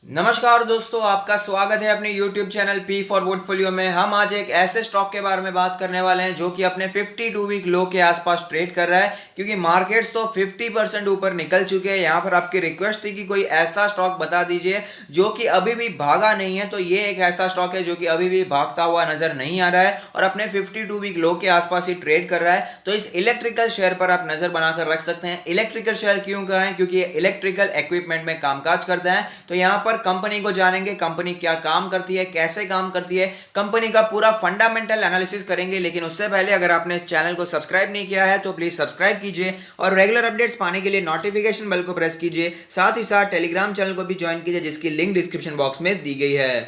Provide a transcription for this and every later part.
नमस्कार दोस्तों, आपका स्वागत है अपने YouTube channel P for portfolio में। हम आज एक ऐसे स्टॉक के बारे में बात करने वाले हैं जो कि अपने 52 वीक लो के आसपास ट्रेड कर रहा है, क्योंकि मार्केट्स तो 50% ऊपर निकल चुके हैं। यहाँ पर आपकी रिक्वेस्ट थी कि कोई ऐसा स्टॉक बता दीजिए जो कि अभी भी भागा नहीं है, तो ये एक ऐसा स्टॉक है जो कि अभी भी भागता हुआ नजर नहीं आ रहा है और अपने 52 वीक लो के आसपास ही ट्रेड कर रहा है। तो इस इलेक्ट्रिकल शेयर पर आप नजर बनाकर रख सकते हैं। इलेक्ट्रिकल शेयर क्यों कहा है? क्योंकि ये इलेक्ट्रिकल इक्विपमेंट में कामकाज करता है। तो यहाँ पर कंपनी को जानेंगे, कंपनी क्या काम करती है, कैसे काम करती है, कंपनी का पूरा फंडामेंटल एनालिसिस करेंगे। लेकिन उससे पहले अगर आपने चैनल को सब्सक्राइब नहीं किया है तो प्लीज सब्सक्राइब कीजिए और रेगुलर अपडेट्स पाने के लिए नोटिफिकेशन बेल को प्रेस कीजिए। साथ ही साथ टेलीग्राम चैनल को भी ज्वाइन कीजिए, जिसकी लिंक डिस्क्रिप्शन बॉक्स में दी गई है।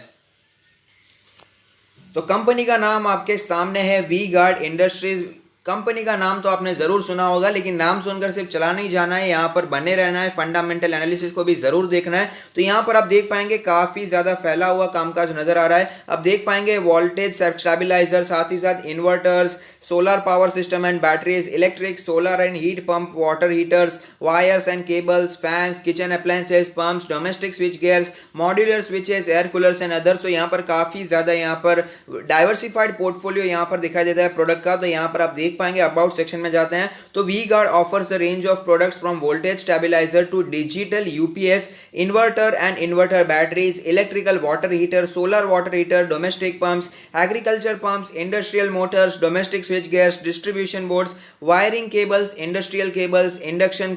तो कंपनी का नाम आपके सामने है, वी गार्ड इंडस्ट्रीज। कंपनी का नाम तो आपने जरूर सुना होगा, लेकिन नाम सुनकर सिर्फ चला नहीं जाना है, यहाँ पर बने रहना है, फंडामेंटल एनालिसिस को भी जरूर देखना है। तो यहाँ पर आप देख पाएंगे काफी ज्यादा फैला हुआ कामकाज नजर आ रहा है। आप देख पाएंगे वोल्टेज स्टेबलाइजर, साथ ही साथ inverters, solar power system and batteries, electric, solar and heat pump, water heaters, wires and cables, fans, kitchen appliances, pumps, domestic switch gears, modular switches, air coolers and others. तो यहाँ पर काफी ज्यादा यहाँ पर diversified portfolio यहाँ पर दिखाई देता है प्रोडक्ट का। तो यहाँ पर आप देख पाएंगे, अबाउट सेक्शन में जाते हैं तो V Guard offers a range of products from voltage stabiliser to digital UPS, inverter and inverter batteries, electrical water heater, solar water heater, domestic pumps, agriculture pumps, industrial motors, domestic switch gears, distribution boards, wiring cables, industrial cables, induction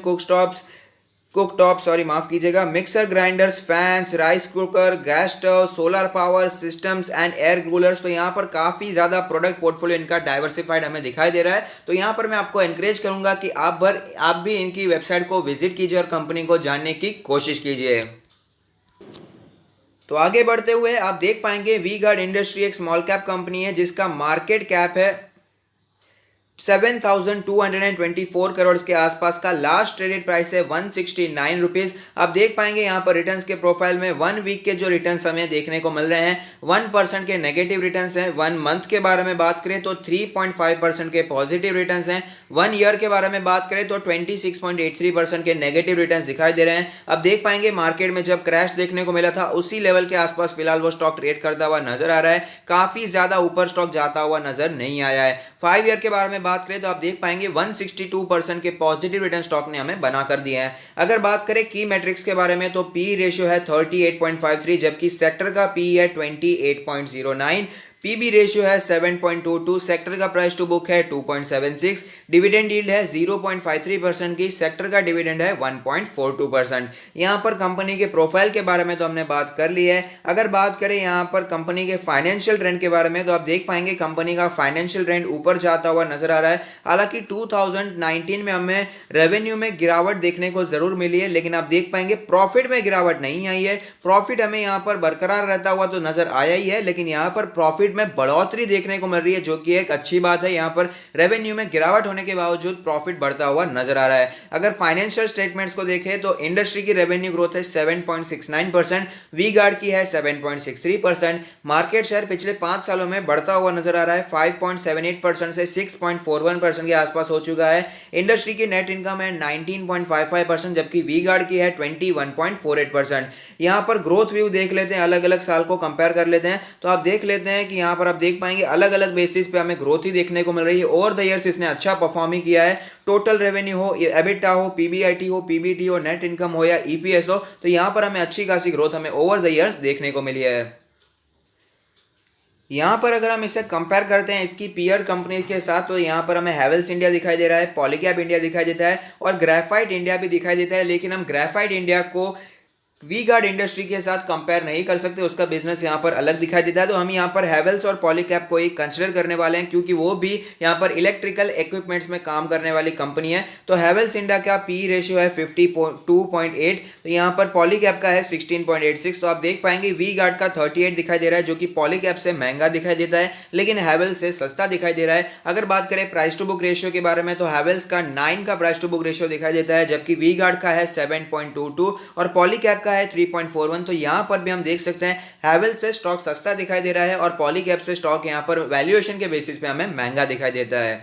cooktop sorry माफ कीजिएगा, mixer grinders, fans, rice cooker, gas stove, solar power systems and air coolers. तो यहाँ पर काफी ज्यादा product portfolio इनका diversified हमें दिखाई दे रहा है। तो यहाँ पर मैं आपको एनकरेज करूंगा कि आप भी इनकी वेबसाइट को विजिट कीजिए और कंपनी को जानने की कोशिश कीजिए। तो आगे बढ़ते हुए आप देख पाएंगे वी गार्ड इंडस्ट्री एक स्मॉल कैप कंपनी है जिसका मार्केट कैप है 7,224 करोड़ के आसपास का। लास्ट ट्रेडेड प्राइस है 169 रुपीज। आप देख पाएंगे यहाँ पर रिटर्न्स के प्रोफाइल में 1 वीक के जो रिटर्न्स हमें देखने को मिल रहे हैं 1% के नेगेटिव रिटर्न्स हैं। 1 मंथ के बारे में बात करें तो 3.5% के पॉजिटिव रिटर्न्स हैं। 1 ईयर के बारे में बात करें तो 26.83% के नेगेटिव रिटर्न्स दिखाई दे रहे हैं। अब देख पाएंगे मार्केट में जब क्रैश देखने को मिला था उसी लेवल के आसपास फिलहाल वो स्टॉक ट्रेड करता हुआ नजर आ रहा है। काफी ज्यादा ऊपर स्टॉक जाता हुआ नजर नहीं आया है। 5 ईयर के बारे में बात करें तो आप देख पाएंगे 162% के पॉजिटिव रिटर्न स्टॉक ने हमें बना कर दिए हैं। अगर बात करें की मैट्रिक्स के बारे में तो पी रेशियो है 38.53, जबकि सेक्टर का पी है 28.09, पीबी रेशियो है 7.22, सेक्टर का प्राइस टू बुक है 2.76, डिविडेंड यील्ड है 0.53% की, सेक्टर का डिविडेंड है 1.42%। यहाँ पर कंपनी के प्रोफाइल के बारे में तो हमने बात कर ली है। अगर बात करें यहाँ पर कंपनी के फाइनेंशियल ट्रेंड के बारे में तो आप देख पाएंगे कंपनी का फाइनेंशियल ट्रेंड ऊपर जाता हुआ नजर आ रहा है। हालांकि 2019 में हमें रेवेन्यू में गिरावट देखने को जरूर मिली है, लेकिन आप देख पाएंगे प्रॉफिट में गिरावट नहीं आई है। प्रॉफिट हमें यहाँ पर बरकरार रहता हुआ तो नजर आया ही है, लेकिन यहाँ पर प्रॉफिट में बढ़ोतरी देखने को मिल रही है, जो कि एक अच्छी बात है। यहाँ पर रेवेन्यू में गिरावट होने के बावजूद प्रॉफिट बढ़ता हुआ नजर आ रहा है। अगर फाइनेंशियल स्टेटमेंट्स को देखें तो इंडस्ट्री की रेवेन्यू ग्रोथ है 7.69%, वी गार्ड की है 7.63%। मार्केट शेयर पिछले 5 सालों में बढ़ता हुआ नजर आ रहा है, 5.78% से 6.41% के आसपास हो चुका है। इंडस्ट्री की नेट इनकम है 19.55%, जबकि वी गार्ड की है 21.48%। यहाँ पर ग्रोथ व्यू देख लेते हैं, अलग अलग साल को कंपेयर कर लेते हैं तो आप देख लेते हैं कि यहाँ पर आप देख पाएंगे अलग अलग बेसिस पे हमें ग्रोथ ही देखने को मिल रही है। ओवर द ईयर्स इसने अच्छा परफॉर्म ही किया है। टोटल रेवेन्यू हो, एबिटा हो, पीबीआईटी हो, पीबीटी हो, नेट इनकम हो या ईपीएस हो, तो यहाँ पर हमें अच्छी खासी ग्रोथ हमें ओवर द ईयर्स देखने को मिली है। यहाँ पर अगर हम इसे कंपेयर करते हैं इसकी पीयर कंपनी के साथ तो यहाँ पर हमें हैवेल्स इंडिया दिखाई दे रहा है, पॉलीकैब इंडिया दिखाई देता है और ग्रेफाइट इंडिया भी दिखाई देता है। लेकिन हम ग्रेफाइट इंडिया को वी गार्ड इंडस्ट्री के साथ कंपेयर नहीं कर सकते, उसका बिजनेस यहाँ पर अलग दिखाई देता है। तो हम यहाँ पर हैवेल्स और पॉलीकैब को ही कंसिडर करने वाले हैं, क्योंकि वो भी यहाँ पर इलेक्ट्रिकल इक्विपमेंट्स में काम करने वाली कंपनी है। तो हैवेल्स इंडिया का पी रेशियो है 52.8, तो यहाँ पर पॉलीकैब का है 16.86। तो आप देख पाएंगे वी गार्ड का 38 दिखाई दे रहा है, जो कि पॉलीकैब से महंगा दिखाई देता है, लेकिन हैवेल्स से सस्ता दिखाई दे रहा है। अगर बात करें प्राइस टू बुक रेशियो के बारे में तो हैवेल्स का 9 का प्राइस टू बुक रेशियो दिखाई देता है, जबकि वी गार्ड का है 7.22 और पॉलीकैब का है 3.41। तो यहां पर भी हम देख सकते हैं हैवेल्स से स्टॉक सस्ता दिखाई दे रहा है और पॉलीकैब से स्टॉक यहां पर वैल्यूएशन के बेसिस पे हमें महंगा दिखाई देता है।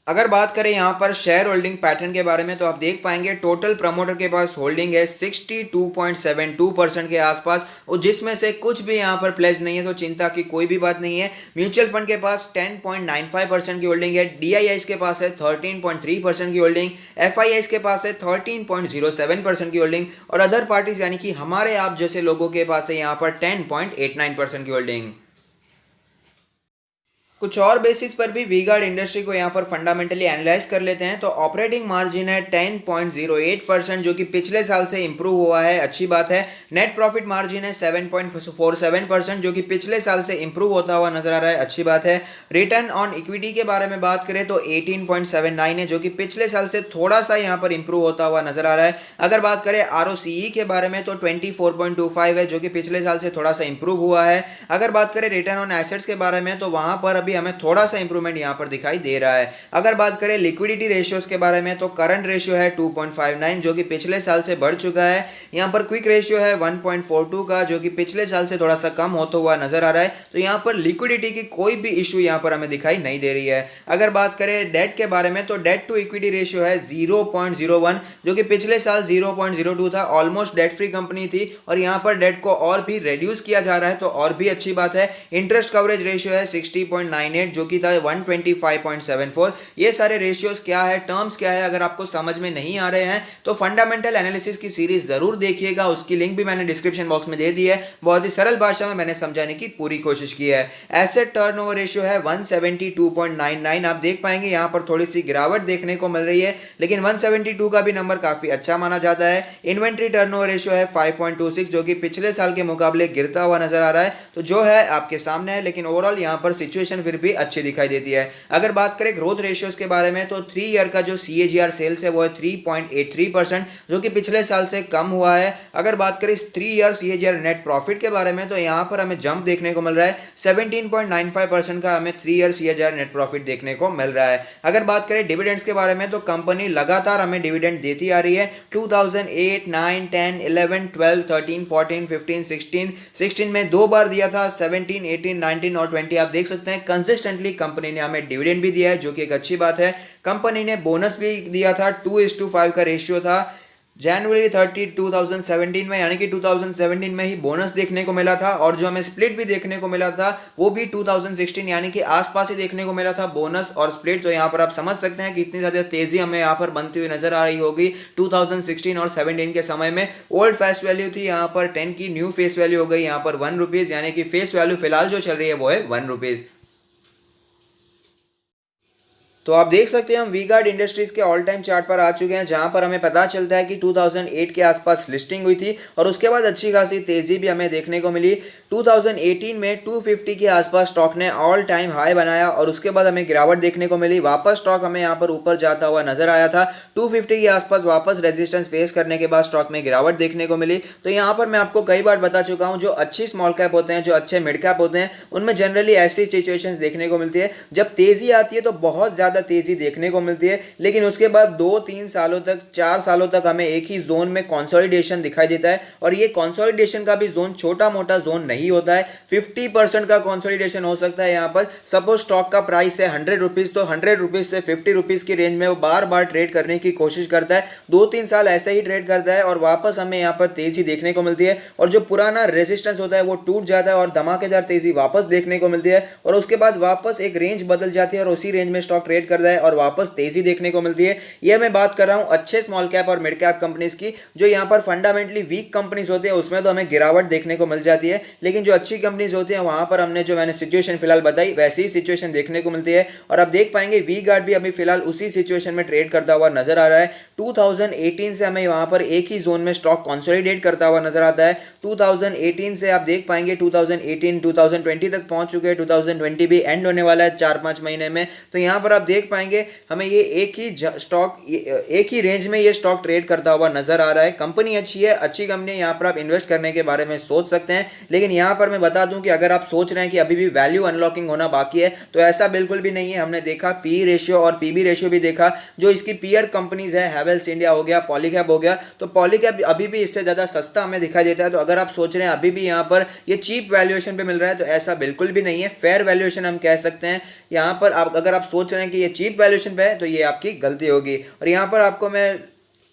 अगर बात करें यहाँ पर शेयर होल्डिंग पैटर्न के बारे में तो आप देख पाएंगे टोटल प्रमोटर के पास होल्डिंग है 62.72% के आसपास, और जिसमें से कुछ भी यहाँ पर प्लेज नहीं है, तो चिंता की कोई भी बात नहीं है। म्यूचुअल फंड के पास 10.95% की होल्डिंग है, डीआईआईस के पास है 13.3% की होल्डिंग, एफआईआईस के पास है 13.07% की होल्डिंग, और अदर पार्टीज यानी कि हमारे आप जैसे लोगों के पास है यहाँ पर 10.89% की होल्डिंग। कुछ और बेसिस पर भी वी गार्ड इंडस्ट्री को यहाँ पर फंडामेंटली एनालाइज कर लेते हैं। तो ऑपरेटिंग मार्जिन है 10.08% जो कि पिछले साल से इंप्रूव हुआ है, अच्छी बात है। नेट प्रॉफिट मार्जिन है 7.47% जो कि पिछले साल से इंप्रूव होता हुआ नजर आ रहा है, अच्छी बात है। रिटर्न ऑन इक्विटी के बारे में बात करें तो 18.79 है जो कि पिछले साल से थोड़ा सा यहाँ पर इंप्रूव होता हुआ नजर आ रहा है। अगर बात करें आरओसीई के बारे में तो 24.25 है जो कि पिछले साल से थोड़ा सा इंप्रूव हुआ है। अगर बात करें रिटर्न ऑन एसेट्स के बारे में तो वहां पर हमें थोड़ा सा इंप्रूवमेंट यहां पर दिखाई दे रहा है। अगर बात करें लिक्विडिटी रेशियोज के बारे में तो करंट रेशियो है 2.59 जो कि पिछले साल से बढ़ चुका है। यहां पर क्विक रेशियो है 1.42 का जो कि पिछले साल से थोड़ा सा कम होता हुआ नजर आ रहा है। तो यहां पर लिक्विडिटी की कोई भी इश्यू यहां पर हमें दिखाई नहीं दे रही है। अगर बात करें डेट के बारे में तो डेट टू इक्विटी रेशियो है 0.01 जो कि पिछले साल 0.02 था, ऑलमोस्ट डेट फ्री कंपनी थी, और यहां पर डेट को और भी रिड्यूस किया जा रहा है तो और भी अच्छी बात है। इंटरेस्ट कवरेज रेशियो है 60.98 जो कि था 125.74। ये सारे रेशियोज क्या है, टर्म्स क्या है, अगर आपको समझ में नहीं आ रहे हैं तो फंडामेंटल एनालिसिस की सीरीज जरूर देखिएगा, उसकी लिंक भी मैंने डिस्क्रिप्शन बॉक्स में दे दी है। बहुत ही सरल भाषा में मैंने समझाने की पूरी कोशिश की है। एसेट टर्नओवर रेशियो है 172.99, आप देख पाएंगे यहां पर थोड़ी सी गिरावट देखने को मिल रही है, लेकिन 172 का भी नंबर काफी अच्छा माना जाता है। इन्वेंट्री टर्नओवर रेशियो है 5.26 जो कि पिछले साल के मुकाबले गिरता हुआ नजर आ रहा है, तो जो है आपके सामने है, लेकिन ओवरऑल यहां पर सिचुएशन फिर भी अच्छी दिखाई देती है। अगर बात करें ग्रोथ रेशियोज के बारे में तो 3 ईयर का जो सीएजीआर सेल्स है वो है 3.83% जो कि पिछले साल से कम हुआ है। अगर बात करें 3 ईयर सीएजीआर नेट प्रॉफिट के बारे में तो यहां पर हमें जंप देखने को मिल रहा है, 17.95% का हमें 3 ईयर सीएजीआर नेट प्रॉफिट देखने को मिल रहा है। अगर बात करें डिविडेंड्स के बारे में तो कंपनी लगातार हमें डिविडेंड देती आ रही है। 2008, 9, 10, 11, 12, 13, 14, 15, 16 में 2 बार दिया था, 17, 18, 19 और 20 आप देख सकते हैं कंसिस्टेंटली कंपनी ने हमें डिविडेंड भी दिया है जो कि एक अच्छी बात है। कंपनी ने बोनस भी दिया था, 2:5 का रेशियो था जनवरी 30, 2017 में, यानी कि 2017 में ही बोनस देखने को मिला था, और जो हमें स्प्लिट भी देखने को मिला था वो भी 2016 यानी कि आसपास ही देखने को मिला था, बोनस और स्प्लिट। तो यहाँ पर आप समझ सकते हैं कि इतनी ज़्यादा तेज़ी हमें यहाँ पर बनती हुई नजर आ रही होगी 2016 और 17 के समय में। ओल्ड फेस वैल्यू थी यहाँ पर 10 की, न्यू फेस वैल्यू हो गई यहाँ पर 1 रुपीज़, यानी कि फेस वैल्यू फिलहाल जो चल रही है वो है 1 रुपीज़। तो आप देख सकते हैं हम वी गार्ड इंडस्ट्रीज के ऑल टाइम चार्ट पर आ चुके हैं, जहां पर हमें पता चलता है कि 2008 के आसपास लिस्टिंग हुई थी और उसके बाद अच्छी खासी तेजी भी हमें देखने को मिली। 2018 में 250 के आसपास स्टॉक ने ऑल टाइम हाई बनाया और उसके बाद हमें गिरावट देखने को मिली, वापस स्टॉक हमें यहाँ पर ऊपर जाता हुआ नजर आया था। 250 के आसपास वापस रेजिस्टेंस फेस करने के बाद स्टॉक में गिरावट देखने को मिली। तो यहाँ पर मैं आपको कई बार बता चुका हूँ, जो अच्छी स्मॉल कैप होते हैं, जो अच्छे मिड कैप होते हैं, उनमें जनरली ऐसी सिचुएशंस देखने को मिलती है, जब तेजी आती है तो बहुत ज्यादा तेजी देखने को मिलती है, लेकिन उसके बाद 2-3 सालों तक, 4 सालों तक हमें एक ही जोन में कंसोलिडेशन दिखाई देता है, और ये कंसोलिडेशन का भी जोन छोटा मोटा जोन नहीं होता है, 50% का कंसोलिडेशन हो सकता है। यहाँ पर सपोज स्टॉक का प्राइस है 100 रुपीज, तो 100 रुपीज से 50 रुपीज की रेंज में वो बार बार ट्रेड करने की कोशिश करता है, 2-3 साल ऐसे ही ट्रेड करता है और वापस हमें यहाँ पर तेजी देखने को मिलती है, और जो पुराना रेजिस्टेंस होता है वो टूट जाता है और धमाकेदार तेजी वापस देखने को मिलती है, और उसके बाद वापस एक रेंज बदल जाती है और उसी रेंज में स्टॉक ट्रेड करता है और वापस तेजी देखने को मिलती है। यह मैं बात कर रहा हूं अच्छे स्मॉल कैप और मिड कैप कंपनीज की। जो यहां पर फंडामेंटली वीक कंपनीज होती है उसमें तो हमें गिरावट देखने को मिल जाती है, लेकिन जो अच्छी कंपनीज होती है वहां पर हमने जो मैंने सिचुएशन फिलहाल बताई वैसी ही सिचुएशन देखने को मिलती है। और आप देख पाएंगे वी गार्ड भी अभी फिलहाल उसी सिचुएशन में ट्रेड करता हुआ नजर आ रहा है। 2018 से हमें वहां पर एक ही जोन में स्टॉक कंसोलिडेट करता हुआ नजर आता है। 2018 से आप देख पाएंगे 2018 2020 तक पहुंच चुके हैं, 2020 भी एंड होने वाला है 4-5 महीने में। तो यहां पर आप देख पाएंगे हमें ये एक ही स्टॉक, एक ही रेंज में ये स्टॉक ट्रेड करता हुआ नजर आ रहा है। कंपनी अच्छी है, अच्छी कंपनी है, यहाँ पर आप इन्वेस्ट करने के बारे में सोच सकते हैं, लेकिन यहाँ पर मैं बता दूं कि अगर आप सोच रहे हैं कि अभी भी वैल्यू अनलॉकिंग होना बाकी है तो ऐसा बिल्कुल भी नहीं है। हमने देखा पी रेशियो और पीबी रेशियो भी देखा, जो इसकी पीयर कंपनीज है, हैवेल्स इंडिया हो गया, पॉलीकैब हो गया, तो पॉलीकैब अभी भी इससे ज्यादा सस्ता हमें दिखाई देता है। तो अगर आप सोच रहे हैं अभी भी यहाँ पर ये चीप वैल्यूएशन पे मिल रहा है तो ऐसा बिल्कुल भी नहीं है, फेयर वैल्यूएशन हम कह सकते हैं। यहाँ पर आप अगर आप सोच रहे हैं कि कि ये चीप वैल्यूएशन पे है तो ये आपकी गलती होगी। और यहाँ पर आपको मैं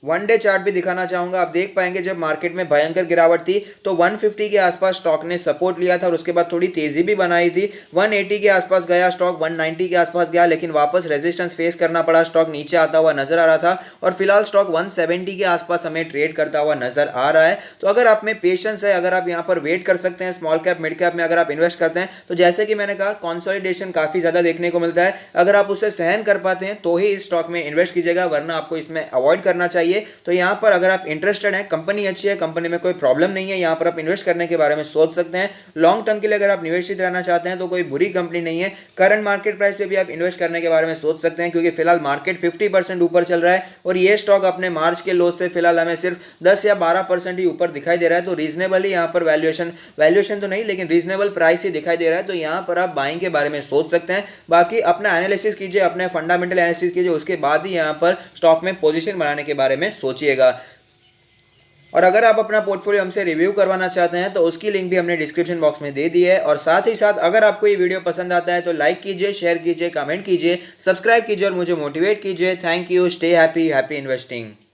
वन डे चार्ट भी दिखाना चाहूंगा। आप देख पाएंगे जब मार्केट में भयंकर गिरावट थी तो 150 के आसपास स्टॉक ने सपोर्ट लिया था और उसके बाद थोड़ी तेजी भी बनाई थी। 180 के आसपास गया स्टॉक, 190 के आसपास गया, लेकिन वापस रेजिस्टेंस फेस करना पड़ा, स्टॉक नीचे आता हुआ नजर आ रहा था और फिलहाल स्टॉक 170 के आसपास हमें ट्रेड करता हुआ नजर आ रहा है। तो अगर आप में पेशेंस है, अगर आप यहाँ पर वेट कर सकते हैं, स्मॉल कैप मिड कैप में अगर आप इन्वेस्ट करते हैं तो जैसे कि मैंने कहा कंसोलिडेशन काफी ज्यादा देखने को मिलता है। अगर आप उसे सहन कर पाते हैं तो ही इस स्टॉक में इन्वेस्ट कीजिएगा, वरना आपको इसमें अवॉइड करना चाहिए। तो यहाँ पर अगर आप इंटरेस्टेड हैं, कंपनी अच्छी है, कंपनी में कोई प्रॉब्लम नहीं है, यहाँ पर आप इन्वेस्ट करने के बारे में सोच सकते हैं। लॉन्ग टर्म के लिए अगर आप निवेशित रहना चाहते हैं तो कोई बुरी कंपनी नहीं है। करंट मार्केट प्राइस पे भी आप इन्वेस्ट करने के बारे में सोच सकते हैं, क्योंकि फिलहाल मार्केट 50% ऊपर चल रहा है और ये स्टॉक अपने मार्च के लो से फिलहाल हमें सिर्फ 10 या 12% ही ऊपर दिखाई दे रहा है। तो रीजनेबल ही यहाँ पर वैल्यूएशन तो नहीं, लेकिन रीजनेबल प्राइस ही दिखाई दे रहा है। तो यहाँ पर आप बाइंग के बारे में सोच सकते हैं। बाकी अपना एनालिसिस कीजिए, अपने फंडामेंटल एनालिसिस कीजिए, उसके बाद ही यहाँ पर स्टॉक में पोजीशन बनाने के बारे में सोचिएगा। और अगर आप अपना पोर्टफोलियो हमसे रिव्यू करवाना चाहते हैं तो उसकी लिंक भी हमने डिस्क्रिप्शन बॉक्स में दे दी है। और साथ ही साथ अगर आपको ये वीडियो पसंद आता है तो लाइक कीजिए, शेयर कीजिए, कमेंट कीजिए, सब्सक्राइब कीजिए और मुझे मोटिवेट कीजिए। Thank you, stay happy, happy investing.